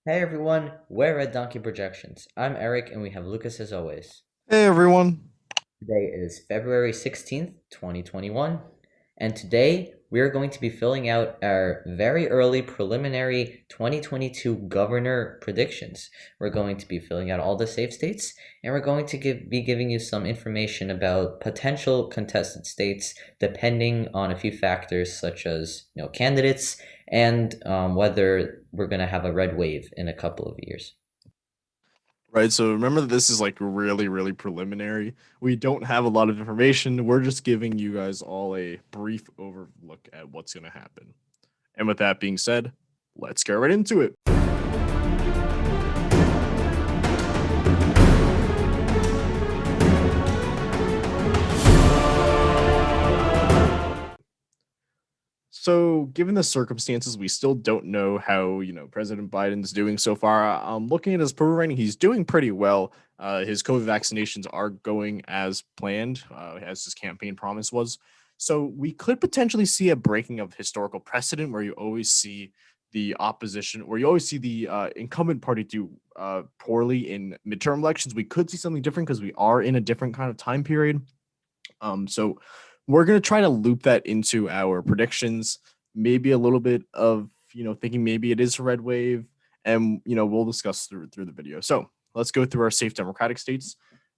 Hey everyone, we're at Donkey Projections. I'm Eric and we have Lucas as always. Hey everyone. Today is February 16th, 2021, and today we're going to be filling out our very early preliminary 2022 governor predictions. We're going to be filling out all the safe states and we're going to be giving you some information about potential contested states depending on a few factors such as, candidates and whether we're going to have a red wave in a couple of years. Right, so remember that this is like really, really preliminary. We don't have a lot of information. We're just giving you guys all a brief overlook at what's going to happen. And with that being said, let's get right into it. So, given the circumstances, we still don't know how President Biden's doing so far. Looking at his approval rating, he's doing pretty well. His COVID vaccinations are going as planned, as his campaign promise was. So, we could potentially see a breaking of historical precedent, where you always see the opposition, where you always see the incumbent party do poorly in midterm elections. We could see something different because we are in a different kind of time period. So we're gonna try to loop that into our predictions, maybe a little bit of thinking maybe it is a red wave, and we'll discuss through the video. So let's go through our safe Democratic states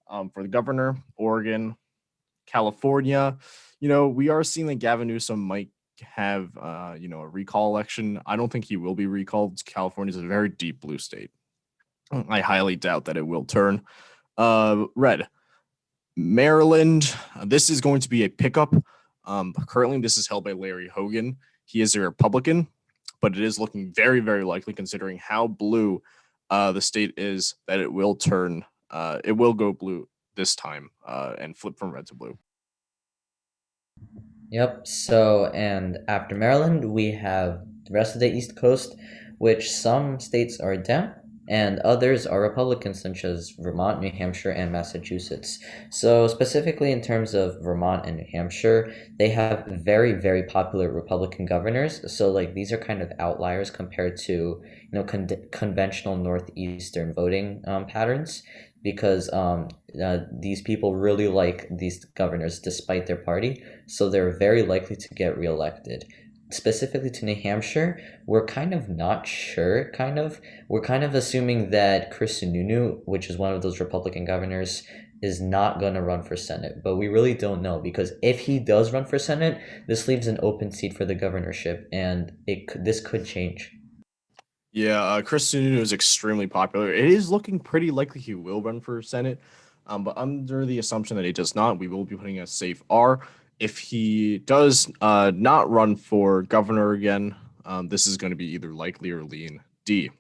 for the governor: Oregon, California. We are seeing that Gavin Newsom might have a recall election. I don't think he will be recalled. California is a very deep blue state. I highly doubt that it will turn red. Maryland, this is going to be a pickup. Currently, this is held by Larry Hogan. He is a Republican, but it is looking very, very likely, considering how blue the state is, that it will turn. It will go blue this time and flip from red to blue. Yep. So, and after Maryland, we have the rest of the East Coast, which some states are Dem and others are Republican, such as Vermont, New Hampshire, and Massachusetts. So, specifically in terms of Vermont and New Hampshire, they have very, very popular Republican governors. So, like, these are kind of outliers compared to, conventional Northeastern voting patterns because these people really like these governors despite their party, so they're very likely to get reelected. Specifically to New Hampshire, we're kind of not sure, kind of. We're kind of assuming that Kristen, which is one of those Republican governors, is not going to run for Senate, but we really don't know because if he does run for Senate, this leaves an open seat for the governorship, and this could change. Yeah, Kristen is extremely popular. It is looking pretty likely he will run for Senate, but under the assumption that he does not, we will be putting a safe R. If he does not run for governor again, this is going to be either likely or lean D.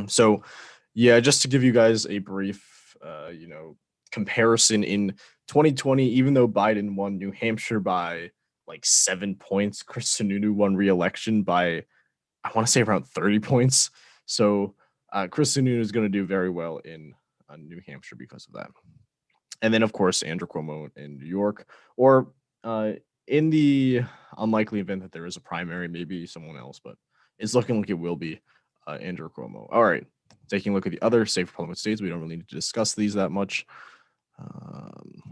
So, yeah, just to give you guys a brief, comparison in 2020, even though Biden won New Hampshire by like 7 points, Kristen won re-election by I want to say around 30 points. So Kristen is going to do very well in New Hampshire because of that. And then, of course, Andrew Cuomo in New York, or uh, in the unlikely event that there is a primary, maybe someone else, but it's looking like it will be Andrew Cuomo. All right. Taking a look at the other safe Republican states, we don't really need to discuss these that much. Um,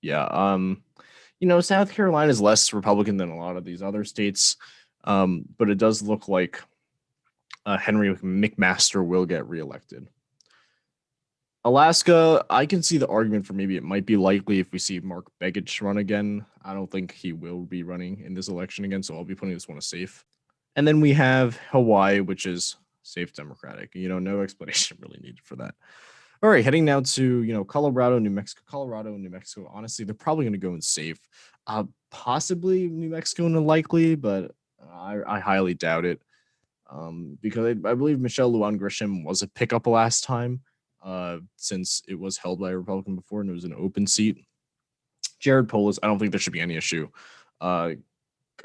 yeah. South Carolina is less Republican than a lot of these other states, but it does look like Henry McMaster will get reelected. Alaska, I can see the argument for maybe it might be likely if we see Mark Begich run again. I don't think he will be running in this election again, so I'll be putting this one as safe. And then we have Hawaii, which is safe Democratic. No explanation really needed for that. All right, heading now to Colorado, New Mexico. Colorado and New Mexico, honestly, they're probably going to go in safe. Possibly New Mexico and likely, but I highly doubt it. Because I believe Michelle Lujan Grisham was a pickup last time, since it was held by a Republican before and it was an open seat. Jared Polis, I don't think there should be any issue. Uh,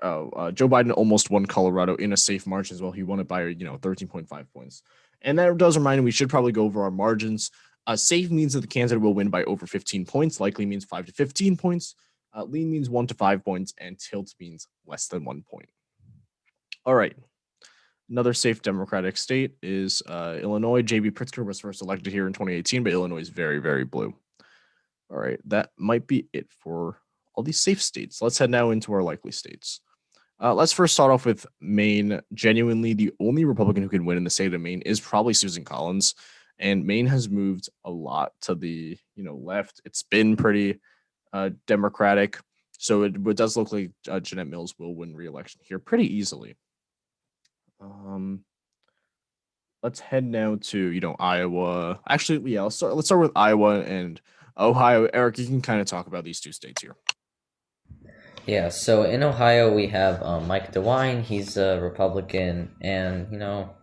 Joe Biden almost won Colorado in a safe margin as well. He won it by 13.5 points, and that does remind me we should probably go over our margins. Safe means that the candidate will win by over 15 points. Likely means 5 to 15 points. Lean means 1 to 5 points, and tilt means less than 1 point. All right. Another safe Democratic state is Illinois. J.B. Pritzker was first elected here in 2018, but Illinois is very, very blue. All right, that might be it for all these safe states. Let's head now into our likely states. Let's first start off with Maine. Genuinely, the only Republican who can win in the state of Maine is probably Susan Collins, and Maine has moved a lot to the left. It's been pretty Democratic, so it does look like Jeanette Mills will win re-election here pretty easily. Let's head now to Iowa. Actually, yeah, let's start with Iowa and Ohio. Eric, you can kind of talk about these two states here. Yeah, so in Ohio we have Mike DeWine. He's a Republican, and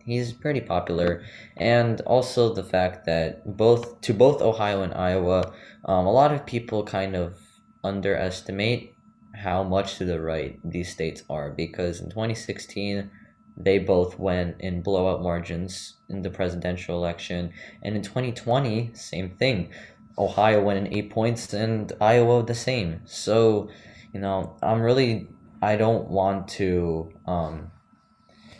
he's pretty popular. And also the fact that both Ohio and Iowa, a lot of people kind of underestimate how much to the right these states are, because in 2016 they both went in blowout margins in the presidential election, and in 2020 same thing. Ohio went in 8 points and Iowa the same. So I don't want to,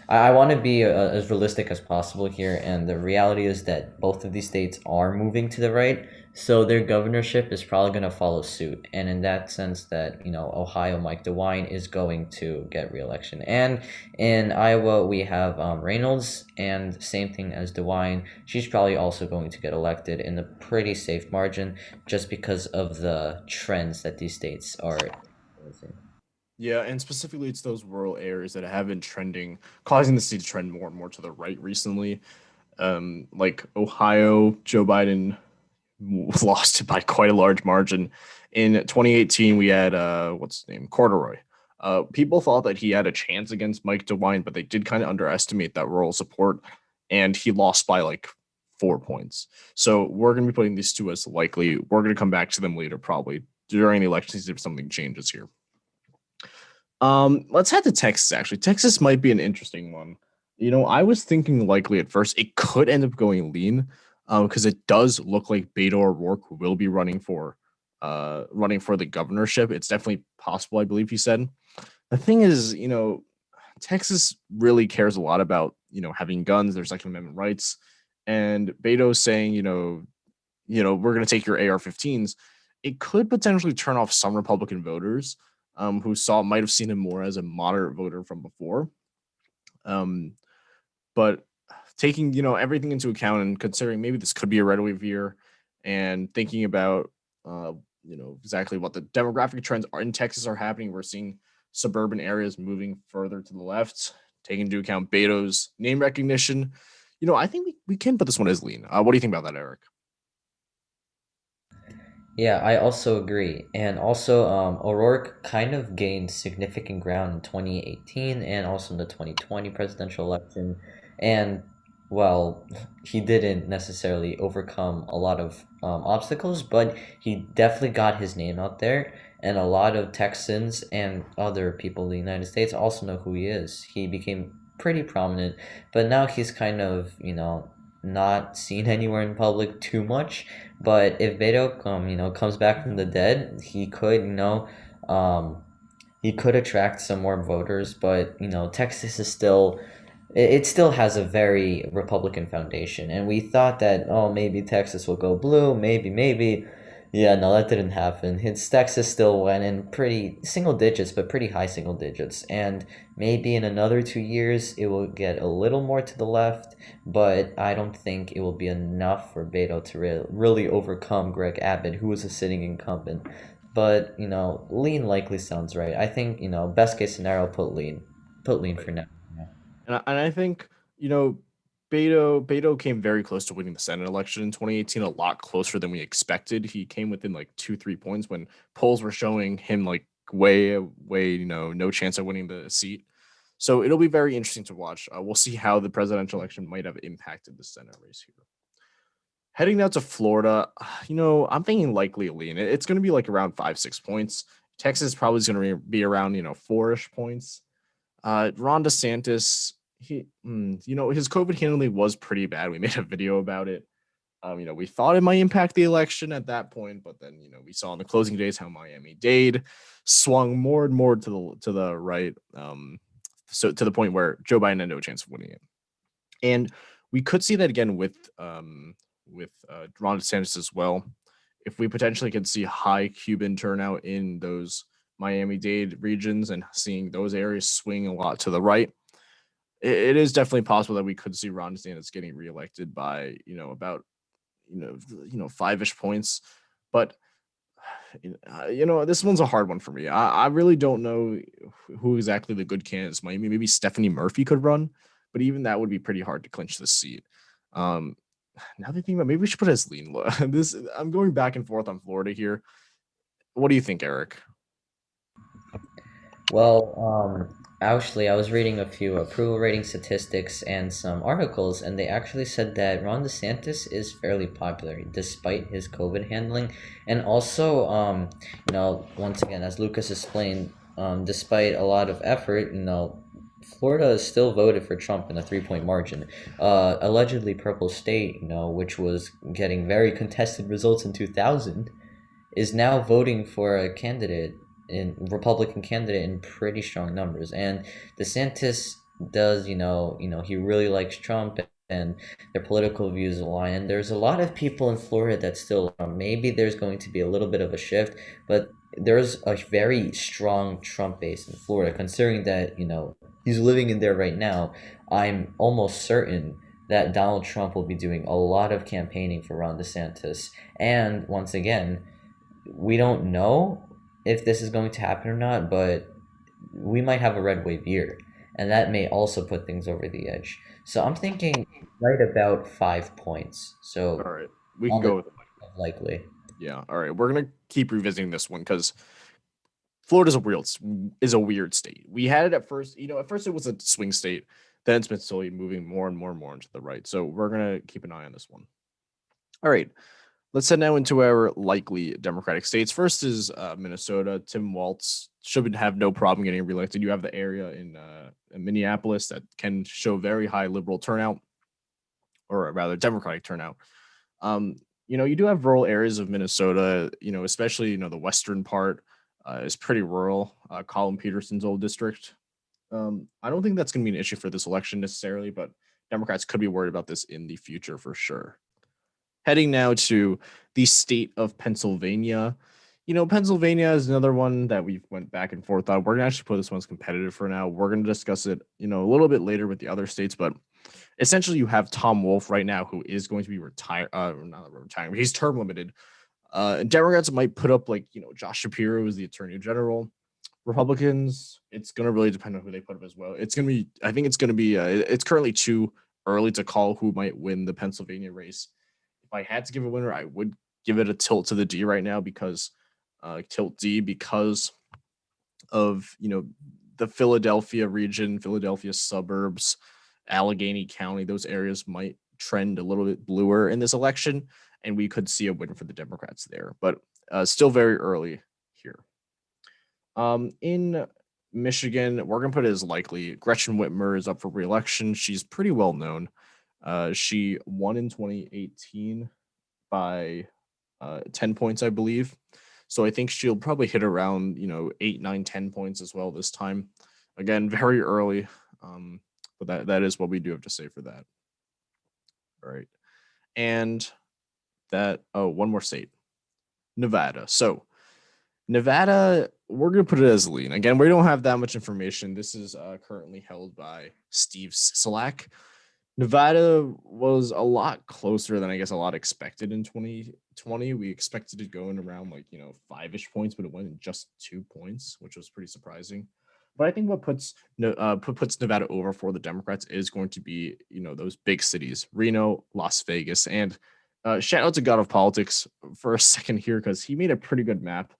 I want to be as realistic as possible here. And the reality is that both of these states are moving to the right. So their governorship is probably going to follow suit. And in that sense, that, Ohio, Mike DeWine is going to get reelection. And in Iowa, we have Reynolds, and same thing as DeWine. She's probably also going to get elected in a pretty safe margin, just because of the trends that these states are. Yeah, and specifically, it's those rural areas that have been trending, causing the state to trend more and more to the right recently. Like Ohio, Joe Biden lost it by quite a large margin. In 2018, we had what's his name, Corduroy. People thought that he had a chance against Mike DeWine, but they did kind of underestimate that rural support, and he lost by like 4 points. So we're going to be putting these two as likely. We're going to come back to them later, probably during the election season if something changes here. Let's head to Texas. Actually, Texas might be an interesting one. I was thinking likely at first it could end up going lean, because it does look like Beto O'Rourke will be running for the governorship. It's definitely possible, I believe he said. The thing is, Texas really cares a lot about having guns, their Second Amendment rights, and Beto's saying, we're going to take your AR-15s. It could potentially turn off some Republican voters who might have seen him more as a moderate voter from before. But taking everything into account and considering maybe this could be a red wave year, and thinking about exactly what the demographic trends are in Texas are happening, we're seeing suburban areas moving further to the left. Taking into account Beto's name recognition, I think we can put this one as lean. What do you think about that, Eric? Yeah, I also agree. And also, O'Rourke kind of gained significant ground in 2018 and also in the 2020 presidential election. And, well, he didn't necessarily overcome a lot of obstacles, but he definitely got his name out there. And a lot of Texans and other people in the United States also know who he is. He became pretty prominent, but now he's kind of, not seen anywhere in public too much. But if Beto comes back from the dead, he could attract some more voters. But Texas is still, it still has a very Republican foundation, and we thought that, oh, maybe Texas will go blue, maybe. Yeah, no, that didn't happen. His Texas still went in pretty single digits, but pretty high single digits, and maybe in another 2 years it will get a little more to the left, but I don't think it will be enough for Beto to really overcome Greg Abbott, who was a sitting incumbent. But lean likely sounds right. I think best case scenario, put lean for now. And I think Beto came very close to winning the Senate election in 2018, a lot closer than we expected. He came within like 2-3 points when polls were showing him like way no chance of winning the seat. So it'll be very interesting to watch. We'll see how the presidential election might have impacted the Senate race here. Heading now to Florida, I'm thinking likely a lean. It's going to be like around 5-6 points. Texas probably is going to be around 4-ish points. Ron DeSantis, his COVID handling was pretty bad. We made a video about it. We thought it might impact the election at that point, but then we saw in the closing days how Miami-Dade swung more and more to the right. so to the point where Joe Biden had no chance of winning it. And we could see that again with Ron DeSantis as well. If we potentially could see high Cuban turnout in those Miami-Dade regions and seeing those areas swing a lot to the right, it is definitely possible that we could see Ron DeSantis getting reelected by about 5-ish points. But this one's a hard one for me. I really don't know who exactly the good candidates might be. Maybe Stephanie Murphy could run, but even that would be pretty hard to clinch the seat. Now that I think about, maybe we should put Aislinn. I'm going back and forth on Florida here. What do you think, Eric? Well, actually, I was reading a few approval rating statistics and some articles, and they actually said that Ron DeSantis is fairly popular despite his COVID handling, and also, once again, as Lucas explained, despite a lot of effort, Florida is still voted for Trump in a 3-point margin. Allegedly, Purple State, which was getting very contested results in 2000, is now voting for a Republican candidate in pretty strong numbers. And DeSantis does, he really likes Trump and their political views align. And there's a lot of people in Florida that still, maybe there's going to be a little bit of a shift, but there's a very strong Trump base in Florida, considering that, he's living in there right now. I'm almost certain that Donald Trump will be doing a lot of campaigning for Ron DeSantis. And once again, we don't know if this is going to happen or not, but we might have a red wave year, and that may also put things over the edge. So I'm thinking right about 5 points. All So right, we can on the go with likely. yeah. All right, we're gonna keep revisiting this one because Florida's a weird state. We had it at first, at first it was a swing state, then it's been slowly moving more and more and more into the right. So we're gonna keep an eye on this one. All right, let's head now into our likely Democratic states. First is Minnesota. Tim Walz should have no problem getting reelected. You have the area in Minneapolis that can show very high liberal turnout, or rather Democratic turnout. You do have rural areas of Minnesota, especially, the western part is pretty rural. Colin Peterson's old district. I don't think that's going to be an issue for this election necessarily, but Democrats could be worried about this in the future for sure. Heading now to the state of Pennsylvania. Pennsylvania is another one that we've went back and forth on. We're going to actually put this one as competitive for now. We're going to discuss it, a little bit later with the other states, but essentially you have Tom Wolf right now, who is going to be not retiring, he's term limited. And Democrats might put up Josh Shapiro as the attorney general. Republicans, it's going to really depend on who they put up as well. It's currently too early to call who might win the Pennsylvania race. If I had to give a winner, I would give it a tilt to the D right now because of the Philadelphia region, Philadelphia suburbs, Allegheny County. Those areas might trend a little bit bluer in this election, and we could see a win for the Democrats there. But still very early here. In Michigan, we're gonna put it as likely. Gretchen Whitmer is up for re-election. She's pretty well known. She won in 2018 by 10 points, I believe. So I think she'll probably hit around 8, 9, 10 points as well this time. Again, very early, but that is what we do have to say for that. All right, and one more state, Nevada. So Nevada, we're going to put it as lean. Again, we don't have that much information. This is currently held by Steve Sisolak. Nevada was a lot closer than I guess a lot expected in 2020. We expected it going around 5-ish points, but it went in just 2 points, which was pretty surprising. But I think what puts Nevada over for the Democrats is going to be those big cities, Reno, Las Vegas, and shout out to God of Politics for a second here because he made a pretty good map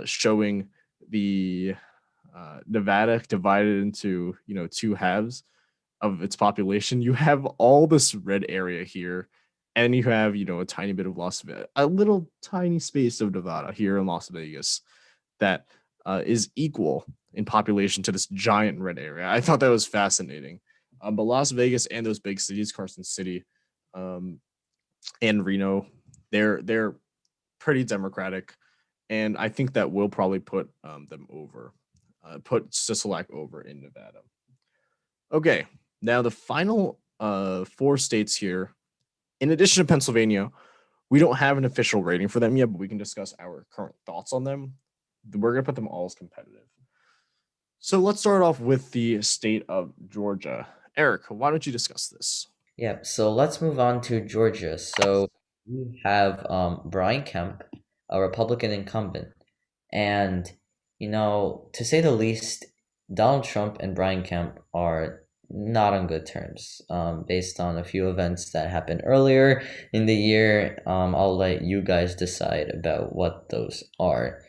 showing the Nevada divided into two halves of its population. You have all this red area here, and you have a tiny bit of a little tiny space of Nevada here in Las Vegas that is equal in population to this giant red area. I thought that was fascinating. But Las Vegas and those big cities, Carson City, and Reno, they're pretty Democratic, and I think that will probably put them over, put Sisolak over in Nevada. Okay, now the final four states here, in addition to Pennsylvania, we don't have an official rating for them yet, but we can discuss our current thoughts on them. We're going to put them all as competitive. So let's start off with the state of Georgia. Eric, why don't you discuss this? Yeah, so let's move on to Georgia. So we have Brian Kemp, a Republican incumbent. And, to say the least, Donald Trump and Brian Kemp are not on good terms, based on a few events that happened earlier in the year. I'll let you guys decide about what those are.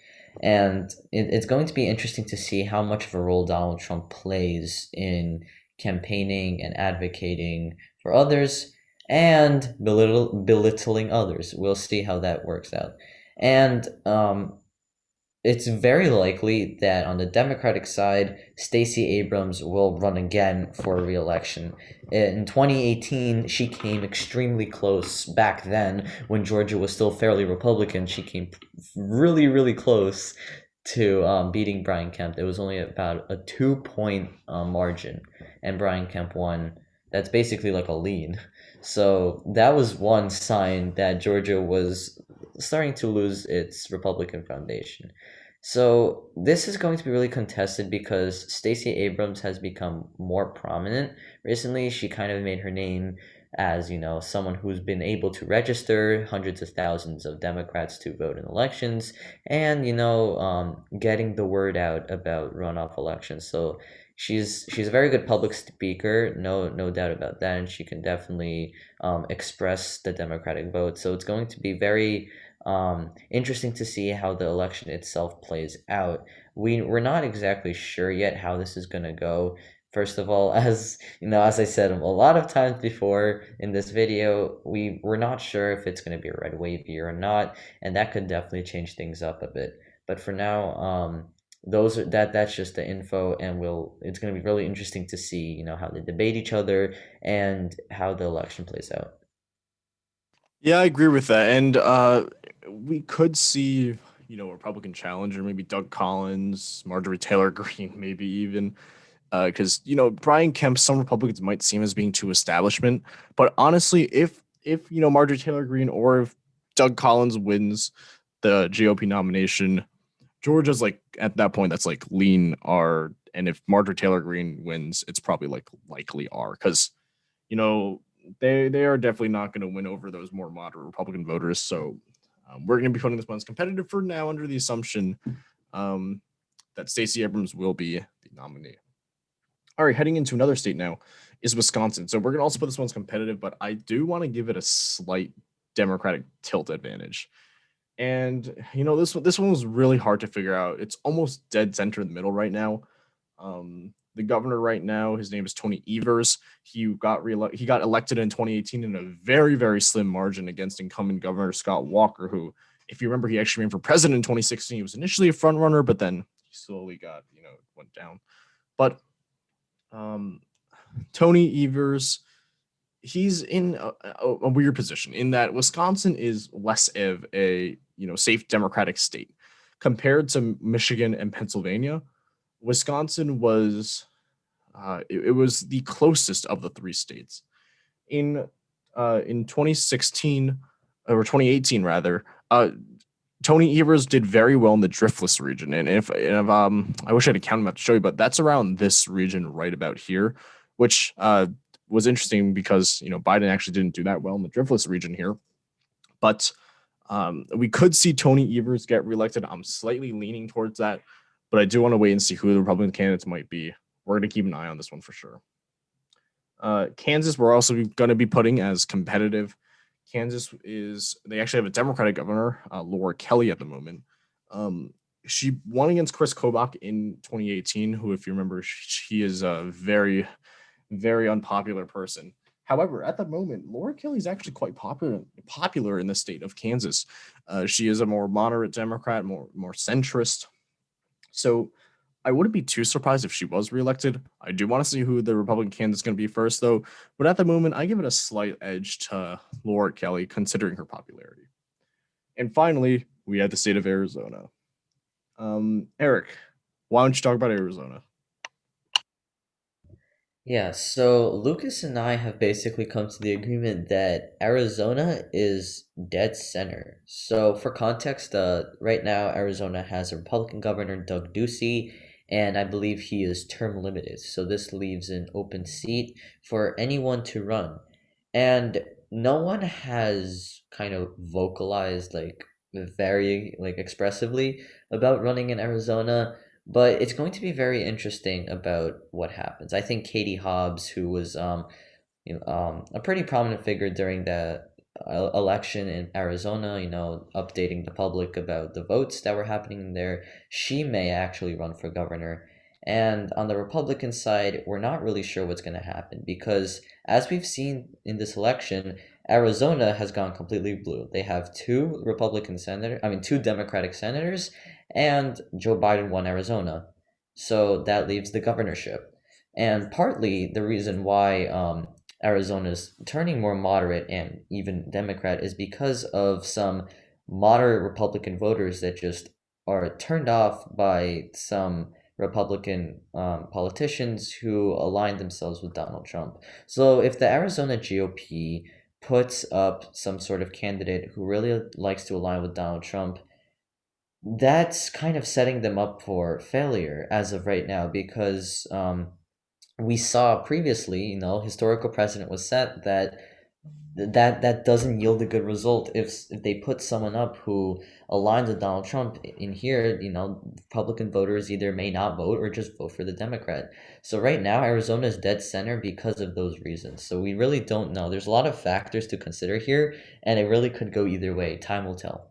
And it's going to be interesting to see how much of a role Donald Trump plays in campaigning and advocating for others and belittling others. We'll see how that works out. And it's very likely that on the Democratic side, Stacey Abrams will run again for re-election. In 2018, she came extremely close back then when Georgia was still fairly Republican. She came really, really close to beating Brian Kemp. It was only about a 2 point margin, and Brian Kemp won. That's basically like a lead. So that was one sign that Georgia was starting to lose its Republican foundation. So this is going to be really contested because Stacey Abrams has become more prominent recently. She kind of made her name as, someone who's been able to register hundreds of thousands of Democrats to vote in elections and, getting the word out about runoff elections. So she's a very good public speaker, no doubt about that, and she can definitely express the Democratic vote. So it's going to be very interesting to see how the election itself plays out. We're not exactly sure yet how this is going to go. First of all, as I said a lot of times before in this video, we're not sure if it's going to be a red wave year or not, and that could definitely change things up a bit. But for now, that's just the info, and it's going to be really interesting to see how they debate each other and how the election plays out. Yeah, I agree with that. And we could see, a Republican challenger, maybe Doug Collins, Marjorie Taylor Greene, maybe even. Because Brian Kemp, some Republicans might seem as being too establishment, but honestly, if Marjorie Taylor Greene or if Doug Collins wins the GOP nomination, Georgia's like at that point that's like lean R, and if Marjorie Taylor Greene wins, it's probably like likely R because you know they are definitely not going to win over those more moderate Republican voters. So we're going to be putting this one as competitive for now under the assumption um, that Stacey Abrams will be the nominee. All right, heading into another state now is Wisconsin. So we're going to also put this one's competitive, but I do want to give it a slight Democratic tilt advantage. And this one was really hard to figure out. It's almost dead center in the middle right now. The governor right now, his name is Tony Evers. He got elected in 2018 in a very very slim margin against incumbent Governor Scott Walker, who, if you remember, he actually ran for president in 2016. He was initially a front runner, but then he slowly got went down. But um, Tony Evers, he's in a weird position in that Wisconsin is less of a safe Democratic state compared to Michigan and Pennsylvania. Wisconsin was it was the closest of the three states in 2016 or 2018 rather. Tony Evers did very well in the driftless region, and if I wish I had a count map to show you, but that's around this region right about here, which was interesting because Biden actually didn't do that well in the driftless region here, but we could see Tony Evers get reelected. I'm slightly leaning towards that, but I do want to wait and see who the Republican candidates might be. We're going to keep an eye on this one for sure. Kansas, we're also going to be putting as competitive. They actually have a Democratic governor, Laura Kelly, at the moment. She won against Chris Kobach in 2018, who, if you remember, she is a very, very unpopular person. However, at the moment, Laura Kelly is actually quite popular in the state of Kansas. She is a more moderate Democrat, more centrist. So I wouldn't be too surprised if she was reelected. I do want to see who the Republican candidate is going to be first, though. But at the moment, I give it a slight edge to Laura Kelly, considering her popularity. And finally, we have the state of Arizona. Eric, why don't you talk about Arizona? Yeah, so Lucas and I have basically come to the agreement that Arizona is dead center. So for context, right now Arizona has a Republican governor, Doug Ducey, and I believe he is term limited. So this leaves an open seat for anyone to run. And no one has kind of vocalized like very like expressively about running in Arizona, but it's going to be very interesting about what happens. I think Katie Hobbs, who was a pretty prominent figure during the election in Arizona, updating the public about the votes that were happening there, she may actually run for governor. And on the Republican side, we're not really sure what's going to happen because, as we've seen in this election, Arizona has gone completely blue. They have two Democratic senators, and Joe Biden won Arizona. So that leaves the governorship. And partly the reason why Arizona's turning more moderate and even Democrat is because of some moderate Republican voters that just are turned off by some Republican politicians who align themselves with Donald Trump. So if the Arizona GOP puts up some sort of candidate who really likes to align with Donald Trump, that's kind of setting them up for failure as of right now because we saw previously, historical precedent was set that doesn't yield a good result if they put someone up who aligns with Donald Trump in here, Republican voters either may not vote or just vote for the Democrat. So right now Arizona is dead center because of those reasons. So we really don't know. There's a lot of factors to consider here, and it really could go either way. Time will tell.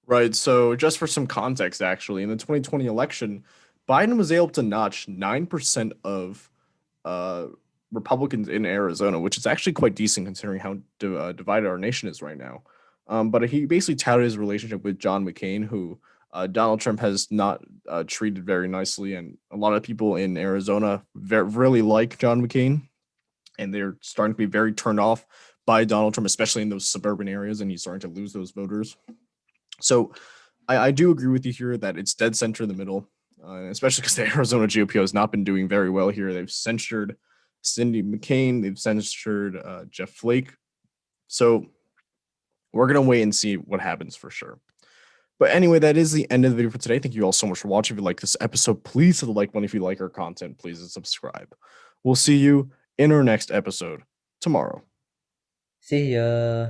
Right. So, just for some context, actually, in the 2020 election, Biden was able to notch 9% of uh, Republicans in Arizona, which is actually quite decent considering how divided our nation is right now. But he basically touted his relationship with John McCain, who Donald Trump has not treated very nicely. And a lot of people in Arizona really like John McCain, and they're starting to be very turned off by Donald Trump, especially in those suburban areas, and he's starting to lose those voters. So I do agree with you here that it's dead center in the middle, especially because the Arizona GOP has not been doing very well here. They've censured Cindy McCain, they've censured Jeff Flake. So we're going to wait and see what happens for sure. But anyway, that is the end of the video for today. Thank you all so much for watching. If you like this episode, please hit the like button. If you like our content, please subscribe. We'll see you in our next episode tomorrow. See ya.